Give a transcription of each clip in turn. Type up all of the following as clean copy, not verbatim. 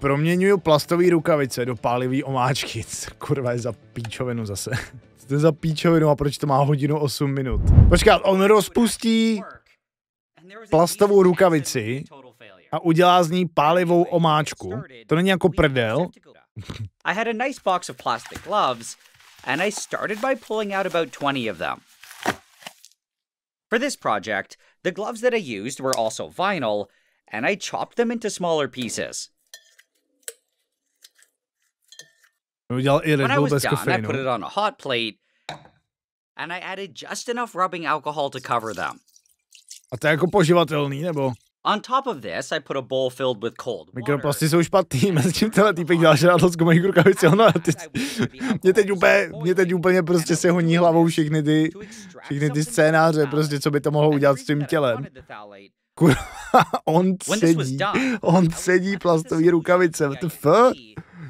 Proměňuju plastové rukavice do pálivý omáčky. Kurva, je za píčovinu zase. To je za píčovinu a proč to má 1:08? Počkat, on rozpustí plastovou rukavici a udělá z ní pálivou omáčku. To není jako prdel. I had a nice box of plastic gloves, and I started by pulling out about 20 of them. For this project, the gloves that I used were also vinyl, and I chopped them into smaller pieces. When I was done, I put it on a hot plate, and I added just enough rubbing alcohol to cover them. A to je jako poživatelný, nebo? On top of this, I put a bowl filled with cold water. Mikroplasty jsou špatný, mezi tím tenhle týpek dělá žrádlo z gumových rukavic. Mě teď úplně prostě se honí hlavou všechny ty scénáře, prostě co by to mohlo udělat s tím tělem. Kurva, on sedí plastový rukavice, what the fuck?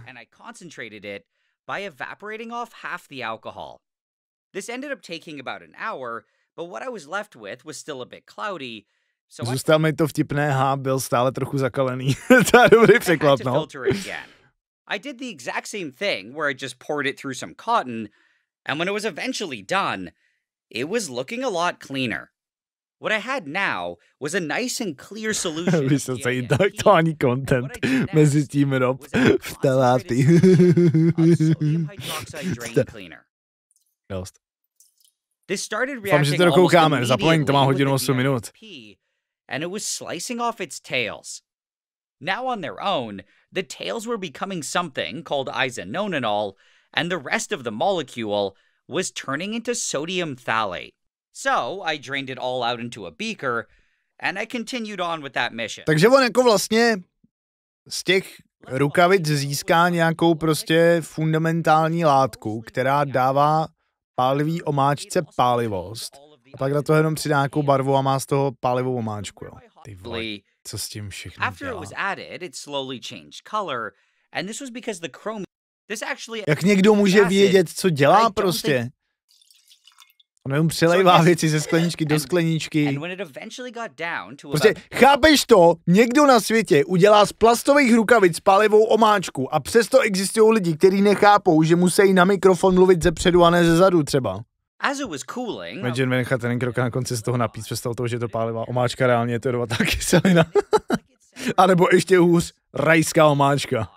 And I concentrated it by evaporating off half the alcohol. This ended up taking about an hour, but what I was left with was still a bit cloudy. Zůstal mi to vtipné, byl stále trochu zakalený. To je dobrý překlad, no. I did the exact same thing where I just poured it through some cotton, and when it was eventually done, it was looking a lot cleaner. What I had now was a nice and clear solution. Vysoce intelektuální content mezi tím Rob v teláty. Dost. Doufám, že to dokoukáme, zapomeň, to má 1:08. And it was slicing off its tails. Now on their own, the tails were becoming something called isononanol, and the rest of the molecule was turning into sodium phthalate. So I drained it all out into a beaker, and I continued on with that mission. Takže on jako vlastně z těch rukavic získá nějakou prostě fundamentální látku, která dává pálivý omáčce pálivost. A pak na to jenom přidá nějakou barvu a má z toho pálivou omáčku, jo. Ty vole, co s tím všechno dělá? Jak někdo může vědět, co dělá prostě? On jenom přelejvá věci ze skleničky do skleničky. Prostě chápeš to? Někdo na světě udělá z plastových rukavic pálivou omáčku a přesto existují lidi, kteří nechápou, že musí na mikrofon mluvit ze předu a ne ze zadu třeba. Imagine vynechat ten krok na konci z toho napít, představ toho, že to pálivá omáčka, reálně je to jedovatá kyselina. A nebo ještě hůř, rajská omáčka.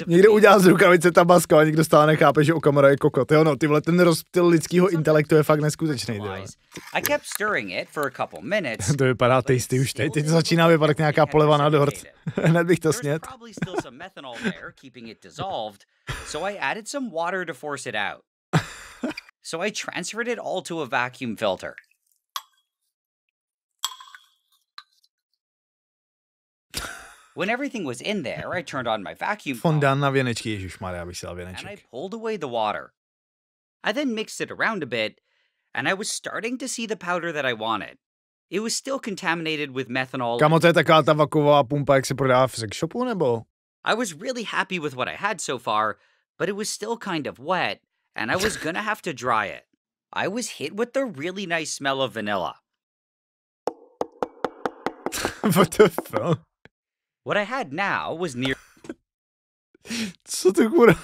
Někdo udělá z rukavice tabasko a někdo stále nechápe, že Okamura je kokot. Jo, no, tyhle, ten rozptyl lidského intelektu je fakt neskutečný. To vypadá tasty už teď. Teď to začíná vypadat nějaká poleva na dort. Hned bych to snět. So I transferred it all to a vacuum filter. When everything was in there, I turned on my vacuum pump, Fondant na věnečky, ježišmarja, abych si dal věneček. And I pulled away the water. I then mixed it around a bit, and I was starting to see the powder that I wanted. It was still contaminated with methanol. Kamo, to je taková ta vakuová pumpa, jak se prodává v sex shopu, nebo? I was really happy with what I had so far, but it was still kind of wet, and I was gonna have to dry it. I was hit with the really nice smell of vanilla. What the fuck? What I had now was Co to kurva?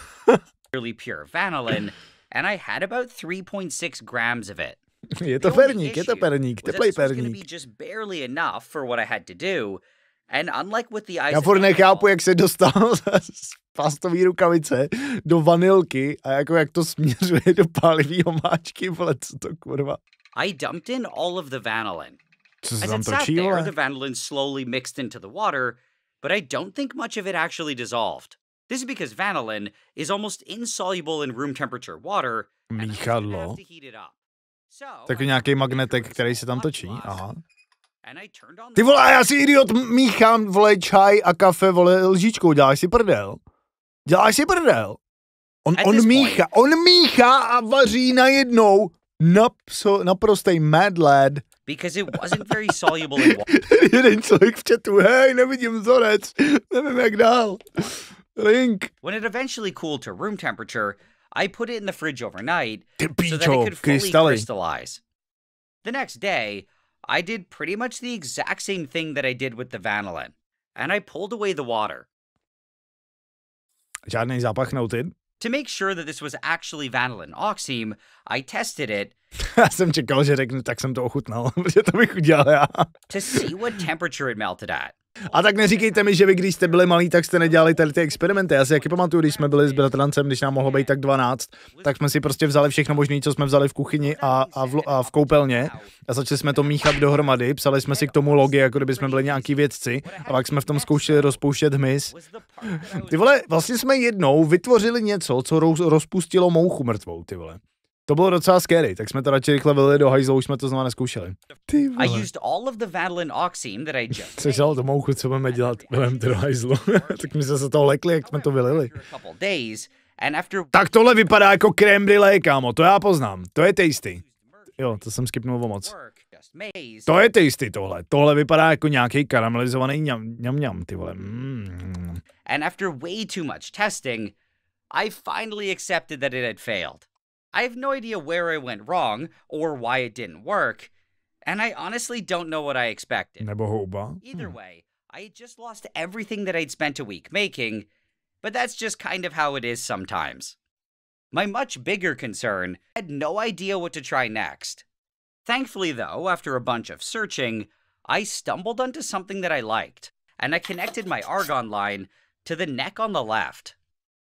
nearly pure vanillin, and I had about 3.6 grams of it. Je to perník, teplej perník. Just barely enough for what I had to do, and unlike with the ice. Já furt nechápu, jak se dostal z plastový rukavice do vanilky a jako jak to směřuje do pálivý omáčky, vole, co to kurva. I dumped in all of the vanillin. Co se As tam it sat točí, there, vole? the vanillin slowly mixed into the water, but I don't think much of it actually dissolved. This is because vanillin is almost insoluble in room temperature water, and I was gonna have to heat it up. Takový nějaký magnetek, který se tam točí, aha. And I turned on Ty vole, já si idiot míchám, vole, čaj a kafe, vole, lžičkou, děláš si prdel. On míchá a vaří najednou naprostej mad lad. Because it wasn't very soluble in water. Jeden člověk v chatu, hej, nevidím vzorec, nevím jak dál. Link. When it eventually cooled to room temperature, I put it in the fridge overnight Ty so that it píčo, could fully krystaly. crystallize. The next day, I did pretty much the exact same thing that I did with the vanillin, and I pulled away the water. Žádný zápach noted. To make sure that this was actually vanillin oxime, I tested it. Já jsem čekal, že řeknu, tak jsem to ochutnal, protože to bych udělal já. To see what temperature it melted at. A tak neříkejte mi, že vy, když jste byli malí, tak jste nedělali tady ty experimenty. Já si jaký pamatuju, když jsme byli s bratrancem, když nám mohlo být tak 12, tak jsme si prostě vzali všechno možné, co jsme vzali v kuchyni a v koupelně a začali jsme to míchat dohromady, psali jsme si k tomu logy, jako kdyby jsme byli nějaký vědci a pak jsme v tom zkoušeli rozpouštět hmyz. Ty vole, vlastně jsme jednou vytvořili něco, co rozpustilo mouchu mrtvou, ty vole. To bylo docela scary, tak jsme to radši rychle vylili do hajzlu, už jsme to znovu neskoušeli. Ty vole. I used all of the vanillin oxime that I just Což to mouchu, co budeme dělat, vylem to do hajzlu. Tak my jsme se toho lekli, jak jsme to vylili. Tak tohle vypadá jako crème brûlée, kámo, to já poznám, to je tasty. Jo, to jsem skipnul o moc. To je tasty tohle, tohle vypadá jako nějaký karamelizovaný ňam, ty vole. And after way too much testing, I finally accepted that it had failed. I have no idea where I went wrong or why it didn't work, and I honestly don't know what I expected. Nebo houba. Either way, I had just lost everything that I'd spent a week making, but that's just kind of how it is sometimes. My much bigger concern, I had no idea what to try next. Thankfully though, after a bunch of searching, I stumbled onto something that I liked, and I connected my argon line to the neck on the left.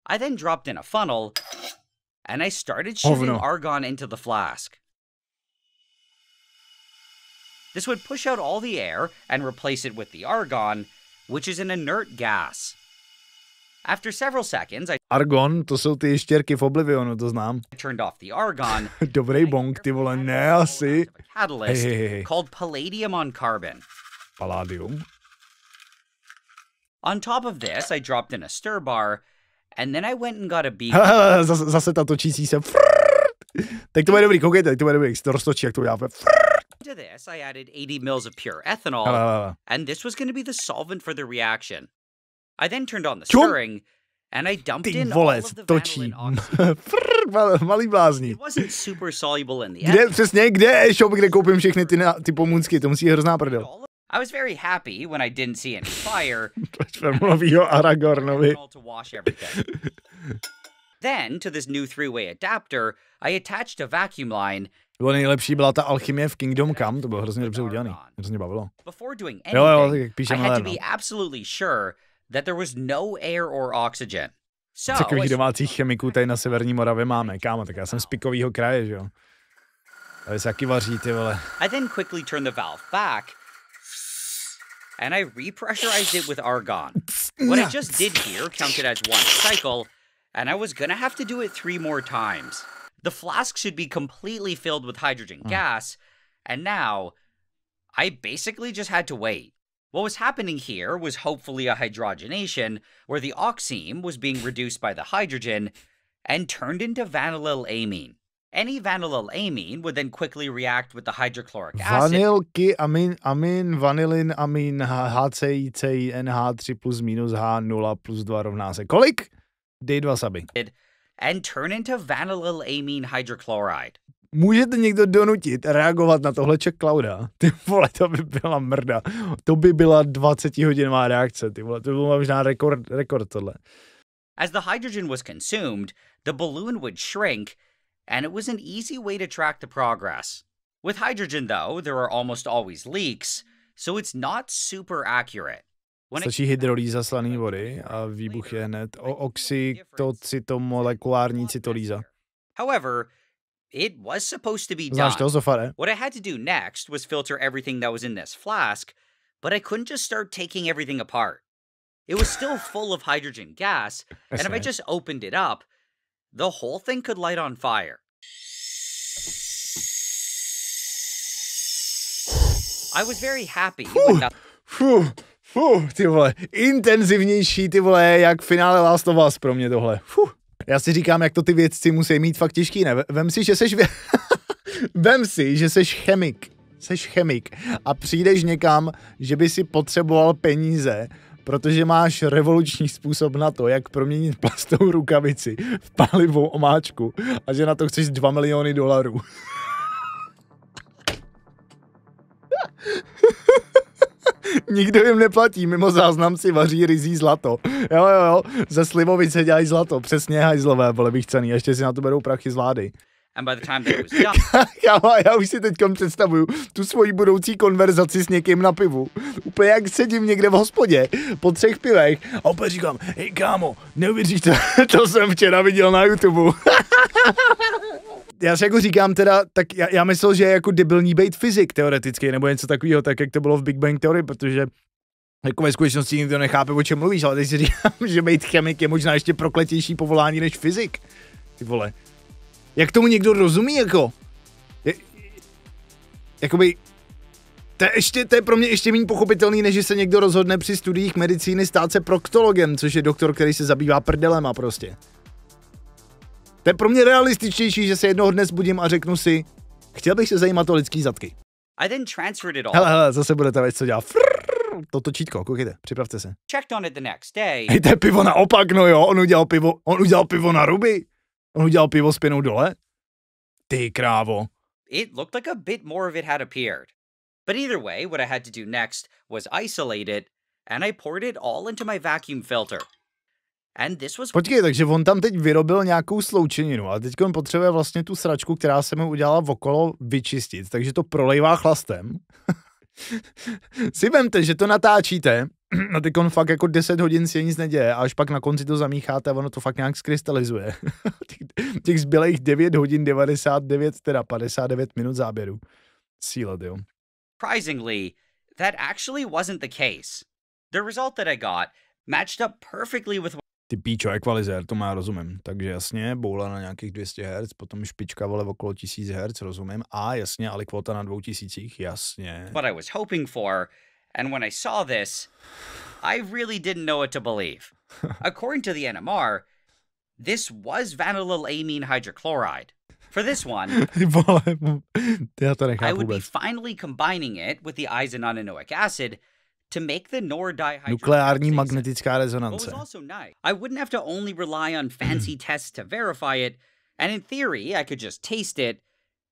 I then dropped in a funnel, and I started shooting argon into the flask. This would push out all the air and replace it with the argon, which is an inert gas. After several seconds, Argon, to jsou ty ještěrky v Oblivionu, to znám. I turned off the argon. Dobrý bong, ty vole, ne asi. Catalyst called palladium on carbon. Palladium. On top of this, I dropped in a stir bar, and then I went and got a beaker. Zase ta točící se. Tak to bude dobrý, koukejte, to bude dobrý, to roztočí, jak to udělá. To this, I added 80 mils of pure ethanol, and this was going to be the solvent for the reaction. I then turned on the stirring, and I dumped in all of the vanillin oxide. Malý blázni. It wasn't super soluble in the end. Kde e-shop, kde koupím všechny ty pomůcky, to musí hrozná prdel. I was very happy when I didn't see any fire. To wash everything. Then, to this new 3-way adapter, I attached a vacuum line. Bylo nejlepší byla ta alchymie v Kingdom Come, to bylo hrozně dobře udělaný. Hrozně mě bavilo. Before doing anything, I had to be absolutely sure that there was no air or oxygen. So, takových domácích chemiků tady na severní Moravě máme, kámo, tak já jsem z pikovýho kraje, že jo. Tady se taky vaří, ty vole. I then quickly turned the valve back, and I repressurized it with argon. What I just did here counted as one cycle, and I was gonna have to do it 3 more times. The flask should be completely filled with hydrogen gas, and now I basically just had to wait. What was happening here was hopefully a hydrogenation, where the oxime was being reduced by the hydrogen and turned into vanillylamine. Any vanillylamine would then quickly react with the hydrochloric acid. Vanilky, amin, vanilin, amin, HCI, NH3 plus minus H0 plus 2 rovná se. Kolik? Dej 2 saby. And turn into vanillylamine hydrochloride. Můžete někdo donutit reagovat na tohle Czech Clouda? Ty vole, to by byla mrda. To by byla 20hodinová reakce, ty vole, to by byl možná rekord tohle. As the hydrogen was consumed, the balloon would shrink, and it was an easy way to track the progress. With hydrogen, though, there are almost always leaks, so it's not super accurate. Stačí hydrolýza slaný vody a výbuch je hned oxytocitomolekulární cytolýza. However, it was supposed to be done. What I had to do next was filter everything that was in this flask, but I couldn't just start taking everything apart. It was still full of hydrogen gas, and if I just opened it up, the whole thing could light on fire. I was very happy when ty vole, intenzivnější, ty vole, jak finále Last of Us pro mě tohle. Já si říkám, jak to ty vědci musí mít fakt těžký, ne? Vem si, že seš chemik a přijdeš někam, že by si potřeboval peníze, protože máš revoluční způsob na to, jak proměnit plastovou rukavici v pálivou omáčku a že na to chceš $2 miliony. Nikdo jim neplatí, mimo záznam si vaří ryzí zlato. Jo, ze slivovice dělají zlato, přesně hajzlové, vole bych cený, ještě si na to berou prachy z vlády. And by the time that it was done... Já už si teďkom představuju tu svoji budoucí konverzaci s někým na pivu. Úplně jak sedím někde v hospodě, po 3 pivech a opět říkám, hej kámo, neuvěříš to jsem včera viděl na YouTube. Já si jako říkám teda, tak já myslel, že je jako debilní být fyzik teoreticky, nebo něco takového, tak jak to bylo v Big Bang Theory, protože jako ve skutečnosti nikdo nechápe, o čem mluvíš, ale teď si říkám, že být chemik je možná ještě prokletější povolání než fyzik. Ty vole. Jak tomu někdo rozumí, jako? Jakoby... To je pro mě ještě méně pochopitelný, než že se někdo rozhodne při studiích medicíny stát se proktologem, což je doktor, který se zabývá prdelema prostě. To je pro mě realističtější, že se jednoho dne zbudím a řeknu si, chtěl bych se zajímat o lidský zadky. I then transferred it all. Hele, zase budete věc, co dělá. Toto čítko, koukejte, připravte se. Checked on it the next day. Hej, to je pivo naopak, no jo, on udělal pivo na ruby. On udělal pivo s pěnou dole. Ty krávo. It looked like a bit more of it had appeared. But either way, what I had to do next was isolate it, and I poured it all into my vacuum filter. And this was... Počkej, takže on tam teď vyrobil nějakou sloučeninu a teď on potřebuje vlastně tu sračku, která se mu udělala okolo, vyčistit, takže to prolejvá chlastem. Si vemte, že to natáčíte a teď on fakt jako 10 hodin si nic neděje a až pak na konci to zamícháte a ono to fakt nějak skrystalizuje. těch zbylých 9 hodin 59 minut záběru. Síla, jo. Surprisingly, that actually wasn't the case. The result that I got matched up perfectly with... Ty píčo, equalizer, to má rozumím. Takže jasně, boula na nějakých 200 Hz, potom špička vole okolo 1000 Hz, rozumím. A jasně, ale kvota na 2000, jasně. What I was hoping for, and when I saw this, I really didn't know what to believe. According to the NMR, this was vanillylamine hydrochloride. For this one, I would be finally combining it with the isononanoic acid to make the nordihydroxy. Nukleární magnetická rezonance. I wouldn't have to only rely on fancy tests to verify it, and in theory, I could just taste it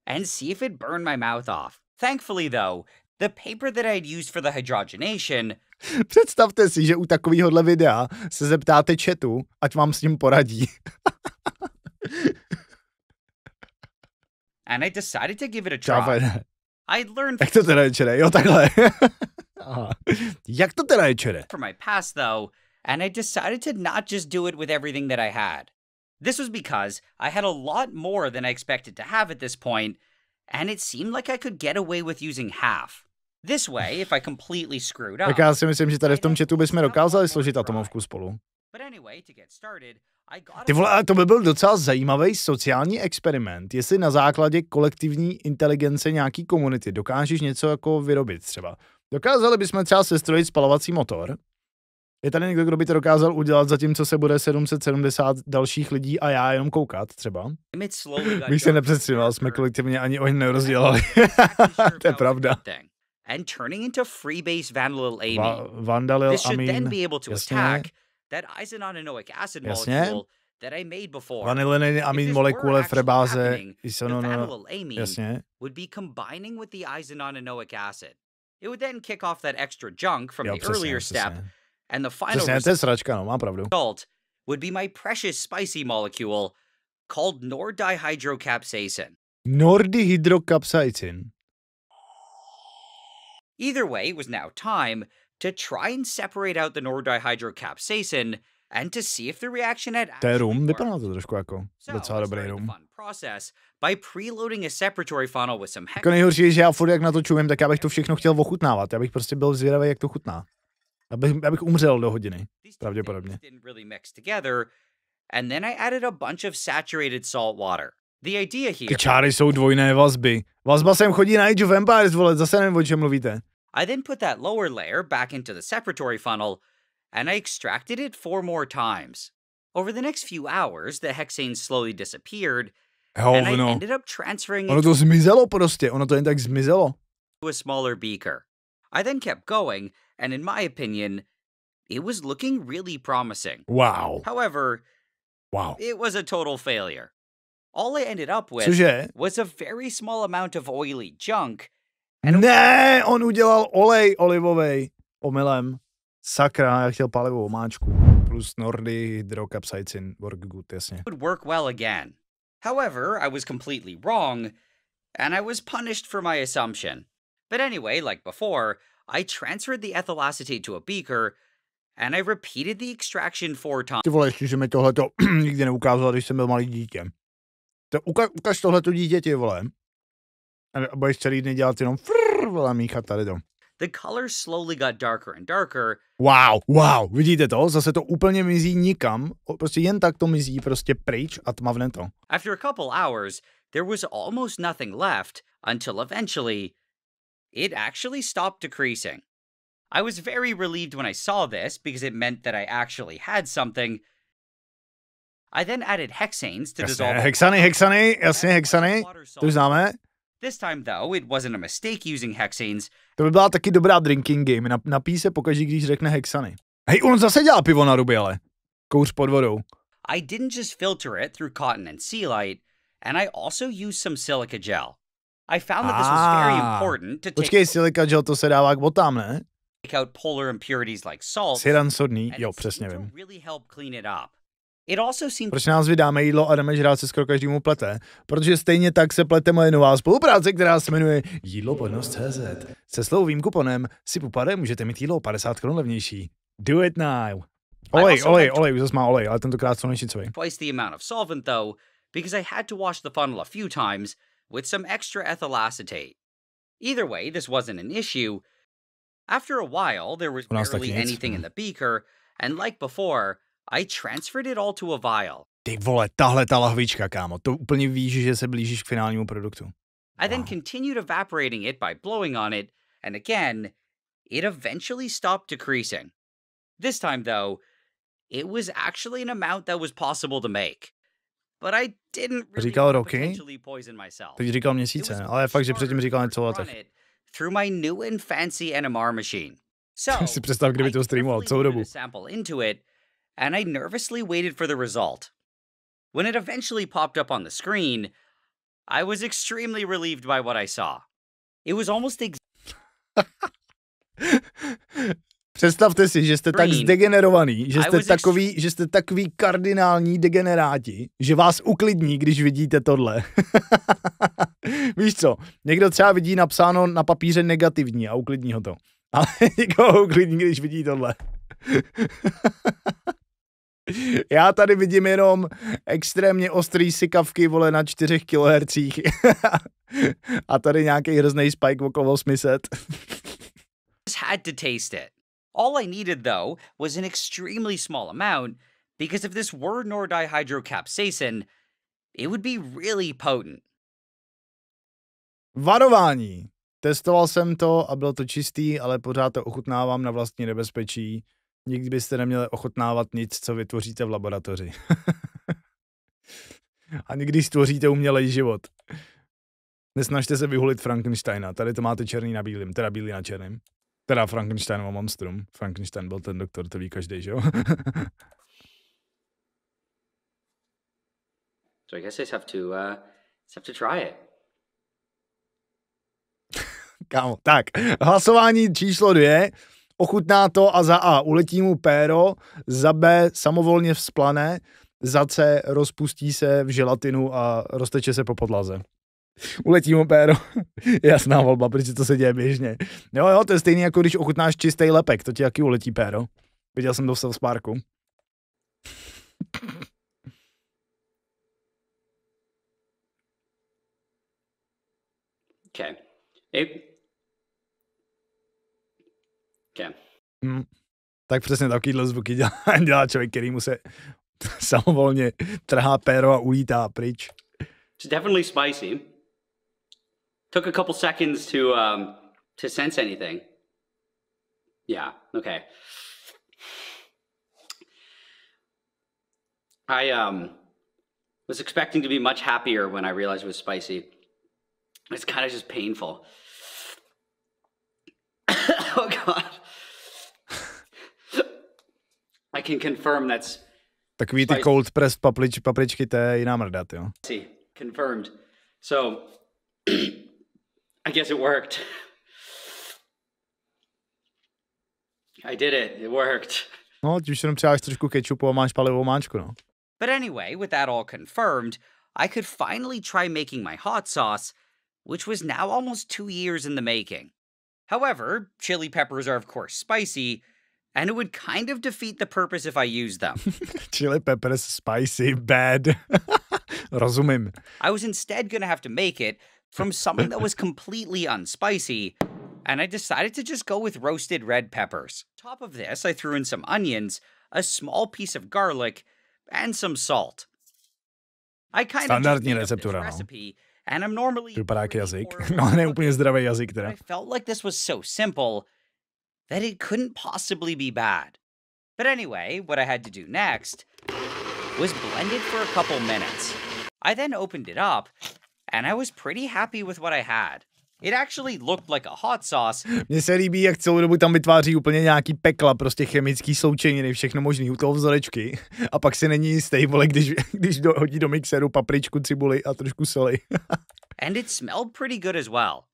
and see if it burned my mouth off. Thankfully, though, the paper that I'd used for the hydrogenation... Představte si, že u takovýhohle videa se zeptáte chatu, ať vám s ním poradí. And I decided to give it a try. I'd learned... Jak to teda je, čere? Jo, takhle. Jak to teda je, čere? For my past, though, and I decided to not just do it with everything that I had. This was because I had a lot more than I expected to have at this point, and it seemed like I could get away with using half. This way, if I completely screwed up... Tak já si myslím, že tady v tom chatu bychom dokázali složit atomovku spolu. Ty vole, ale to by byl docela zajímavý sociální experiment, jestli na základě kolektivní inteligence nějaký komunity dokážeš něco jako vyrobit třeba. Dokázali bychom třeba sestrojit spalovací motor. Je tady někdo, kdo by to dokázal udělat, zatímco se bude 770 dalších lidí a já jenom koukat třeba? Bych se nepředstavoval, jsme kolektivně ani oni nerozdělali. To je pravda. And turning into freebase vanillylamine. Vandalyl This should then amine. be able to attack that isononanoic acid molecule that I made before. Vanillyl amine molekule v rebáze vanillylamine would be combining with the isononanoic acid. It would then kick off that extra junk from the earlier step, and the final result would be my precious spicy molecule called nordihydrocapsaicin. Nordihydrocapsaicin. Either way, it was now time to try and separate out the nordihydrocapsaicin and to see if the reaction had actually vypadá to trošku jako docela dobrý rum. By preloading a separatory funnel with some jako nejhorší je, že já furt jak na to čumím, tak já bych to všechno chtěl ochutnávat. Já bych prostě byl zvědavý, jak to chutná. Já bych umřel do hodiny, pravděpodobně. And then I added a bunch of saturated salt water. The idea here... Ty čáry jsou dvojné vazby. Vazba sem chodí na Age of Empires, vole, zase nevím, o čem mluvíte. I then put that lower layer back into the separatory funnel, and I extracted it 4 more times. Over the next few hours, the hexane slowly disappeared, and I ended up transferring it... Ono to zmizelo prostě, ono to jen tak zmizelo. ...to a smaller beaker. I then kept going, and in my opinion, it was looking really promising. Wow. However, it was a total failure. All I ended up with was a very small amount of oily junk, Ne, on udělal olej olivový omylem. Sakra, já chtěl palivovou omáčku. Plus Nordy, hydrocapsaicin, work good, jasně. Would work well again. However, I was completely wrong, and I was punished for my assumption. But anyway, like before, I transferred the ethyl acetate to a beaker, and I repeated the extraction 4 times. Ty vole, ještě, že mi tohleto nikdy neukázal, když jsem byl malý dítě. Ukaž tohleto dítěti, vole. A budeš celý den dělat jenom vole, míchat tady to. The color slowly got darker and darker. Wow, vidíte to? Zase to úplně mizí nikam. Prostě jen tak to mizí prostě pryč a tmavne to. After a couple hours, there was almost nothing left until eventually it actually stopped decreasing. I was very relieved when I saw this because it meant that I actually had something. I then added hexanes to dissolve. Hexany, to už známe. This time, though, it wasn't a mistake using hexanes. To by byla taky dobrá drinking game. Napij se pokaždé, když řekne hexany. Hej, on zase dělá pivo na ruby, ale. Kouř pod vodou. I didn't just filter it through cotton and sea light, and I also used some silica gel. I found that this was very important to Počkej, silica gel, to se dává k botám, ne? Take out polar impurities like salt. Siran sodný, jo, přesně vím. Really help clean it up. It also seemed... Proč nás vydáme jídlo a jdeme žrát se skoro každému plete? Protože stejně tak se plete moje nová spolupráce, která se jmenuje jídlopodnost.cz. Se slovým kuponem SIPUPADE můžete mít jídlo 50 Kč levnější. Do it now. Olej, už zase má olej, ale tentokrát co nešicový. Twice the amount of solvent though, because I had to wash the funnel a few times with some extra ethyl acetate. Either way, this wasn't an issue. After a while, there was barely anything in the beaker, and like before, I transferred it all to a vial. Ty vole, tahle ta lahvička, kámo, to úplně víš, že se blížíš k finálnímu produktu. I then continued evaporating it by blowing on it, and again, it eventually stopped decreasing. This time, though, it was actually an amount that was possible to make. But I didn't really potentially poison myself. Teď říkal měsíce, ale fakt, že předtím říkal něco o letech. Through my new and fancy NMR machine. So, si představ, kdyby to streamoval celou dobu. Sample into it, and I nervously waited for the result. When it eventually popped up on the screen, I was extremely relieved by what I saw. It was almost Představte si, že jste tak zdegenerovaný, že jste takový kardinální degeneráti, že vás uklidní, když vidíte tohle. Víš co, někdo třeba vidí napsáno na papíře negativní a uklidní ho to. Ale někoho uklidní, když vidí tohle. Já tady vidím jenom extrémně ostrý sykavky, vole, na 4 kHz. A tady nějaký hrozný spike okolo 800. Had to taste it. All I needed, though, was an extremely small amount, because if this were nordihydrocapsaicin, it would be really potent. Varování. Testoval jsem to a bylo to čistý, ale pořád to ochutnávám na vlastní nebezpečí. Nikdy byste neměli ochutnávat nic, co vytvoříte v laboratoři. A nikdy stvoříte umělej život. Nesnažte se vyhulit Frankensteina. Tady to máte černý na bílým, teda bílý na černým. Teda Frankensteinovo monstrum. Frankenstein byl ten doktor, to ví každý, že jo? So I guess I just have to try it. Kámo, tak, hlasování číslo 2. Ochutná to a za A uletí mu péro, za B samovolně vzplane, za C rozpustí se v želatinu a rozteče se po podlaze. Uletí mu péro. Jasná volba, protože to se děje běžně. Jo, to je stejný, jako když ochutnáš čistý lepek, to ti taky uletí péro. Viděl jsem to v South Parku. Okay. Okay. Tak přesně takovýhle zvuky dělá člověk, který mu se samovolně trhá péro a ulítá pryč. It's definitely spicy. Took a couple seconds to sense anything. Yeah, okay. I was expecting to be much happier when I realized it was spicy. It's kind of just painful. Oh God. I can confirm that's takový ty cold pressed papričky, to je jiná mrdat, jo. Confirmed. So I guess it worked. I did it. It worked. No, když jenom přidáš trošku kečupu a máš palivou máčku, no. But anyway, with that all confirmed, I could finally try making my hot sauce, which was now almost 2 years in the making. However, chili peppers are of course spicy, and it would kind of defeat the purpose if I used them. Chili peppers spicy, bad. Rozumím. I was instead gonna have to make it from something that was completely unspicy, and I decided to just go with roasted red peppers. On top of this, I threw in some onions, a small piece of garlic, and some salt. I kind of just made up this recipe, and I'm normally jazyk. No, ne úplně zdravý jazyk teda. I felt like this was so simple that it couldn't possibly be bad. But anyway, what I had to do next was blend it for a couple minutes. I then opened it up, and I was pretty happy with what I had. It actually looked like a hot sauce. Mně se líbí, jak celou dobu tam vytváří úplně nějaký pekla, prostě chemický sloučeniny, všechno možný u toho vzorečky. A pak se není jistý, vole, když hodí do mixéru papričku, cibuli a trošku soli. And it smelled pretty good as well.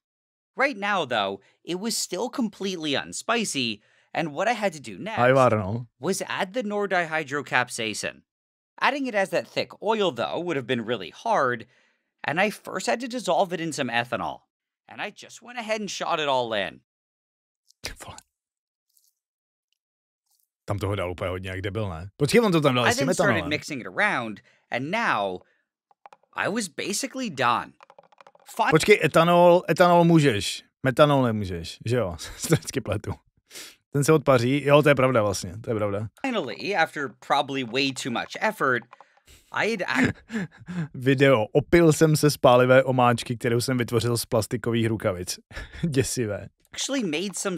Right now, though, it was still completely unspicy, and what I had to do next was add the Nordihydrocapsaicin. Adding it as that thick oil, though, would have been really hard, and I first had to dissolve it in some ethanol. And I just went ahead and shot it all in. Tam toho dal úplně hodně, jak debil, ne? Počkej, on to tam dal s tím etanolem. I then started mixing it around, and now I was basically done. Počkej, etanol můžeš, metanol nemůžeš, že jo? To vždycky pletu. Ten se odpaří, jo, to je pravda vlastně, to je pravda. Finally, after probably way too much effort, Video. Opil jsem se z pálivé omáčky, kterou jsem vytvořil z plastikových rukavic. Děsivé. Actually made some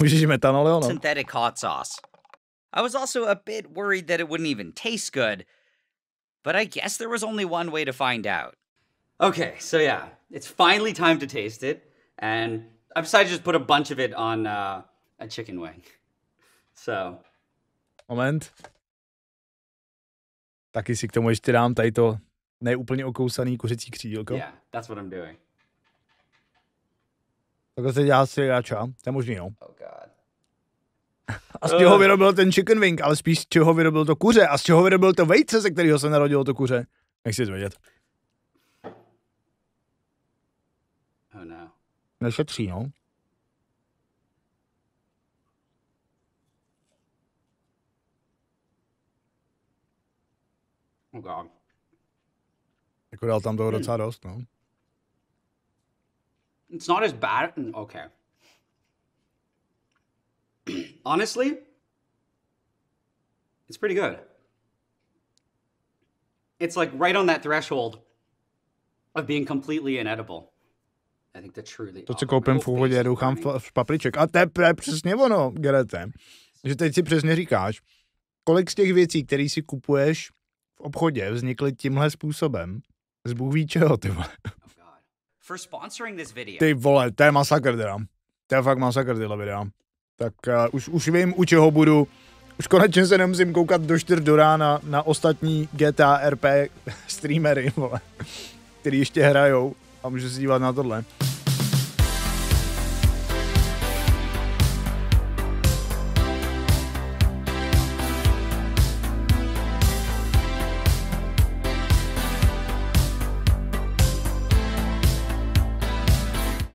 synthetic hot sauce. I was also a bit worried that it wouldn't even taste good, but I guess there was only one way to find out. Okay, so yeah, it's finally time to taste it, and I decided to just put a bunch of it on a chicken wing. So. Moment. Taky si k tomu ještě dám tady to neúplně okousaný kuřecí křídílko. Yeah, that's what I'm doing. Takhle se dělá střídača, to je možný, no. Oh god. A z čeho vyrobil ten chicken wing, ale spíš z čeho vyrobil to kuře a z čeho vyrobil to vejce, ze kterého se narodilo to kuře. Nechci vědět. Oh no. Nešetří, no. Oh god. Jako dal tam toho docela dost, no. It's not as bad. Okay. Honestly, it's pretty good. It's like right on that threshold of being completely inedible. I think that's truly. To, co koupím v úvodě, doufám v papriček. A to je přesně ono, Gerete. Že teď si přesně říkáš, kolik z těch věcí, které si kupuješ v obchodě, vznikly tímhle způsobem. Z Bůh ví čeho, ty vole. Ty vole, to je masakr teda. To je fakt masakr tyhle videa. Tak už vím, u čeho budu. Už konečně se nemusím koukat do 4 do rána na ostatní GTA RP streamery, vole, který ještě hrajou a můžu se dívat na tohle.